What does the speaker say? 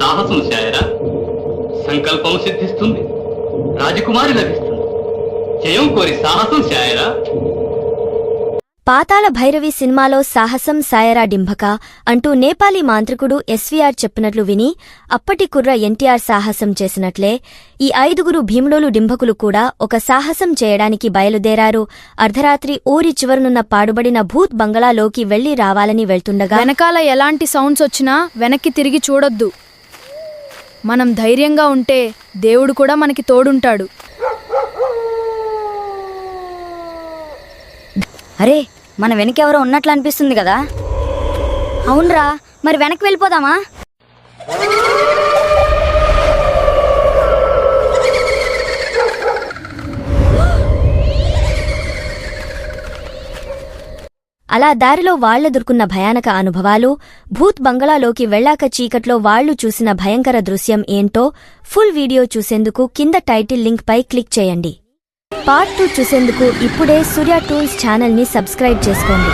సాహసం శాయరా. సంకల్పం సిద్ధిస్తుంది, రాజకుమారి లభిస్తుంది. జయం కోరి సాహసం శాయరా. పాతాళ భైరవి సినిమాలో సాహసం సాయరా డింభక అంటూ నేపాలీ మాంత్రికుడు ఎస్వీఆర్ చెప్పినట్లు విని అప్పటి కుర్ర ఎన్టీఆర్ సాహసం చేసినట్లే ఈ 5గురు భీముడోలు డింభకులు కూడా ఒక సాహసం చేయడానికి బయలుదేరారు. అర్ధరాత్రి ఊరి చివరనున్న పాడుబడిన భూత్ బంగళాలోకి వెళ్లి రావాలని వెళ్తుండగా వెనకాల ఎలాంటి సౌండ్స్ వచ్చినా వెనక్కి తిరిగి చూడొద్దు. మనం ధైర్యంగా ఉంటే దేవుడు కూడా మనకి తోడుంటాడు. అరే, మన వెనకెవరో ఉన్నట్లు అనిపిస్తుంది కదా. అవునరా, మరి వెనక్కి వెళ్ళిపోదామా? అలా దారిలో వాళ్లెదుర్కొన్న భయానక అనుభవాలు, భూత్ బంగళాలోకి వెళ్లాక చీకట్లో వాళ్లు చూసిన భయంకర దృశ్యం ఏంటో ఫుల్ వీడియో చూసేందుకు కింద టైటిల్ లింక్ పై క్లిక్ చేయండి. పార్ట్ 2 చూసేందుకు ఇప్పుడే సూర్య టూల్స్ ఛానల్ని సబ్స్క్రైబ్ చేసుకోండి.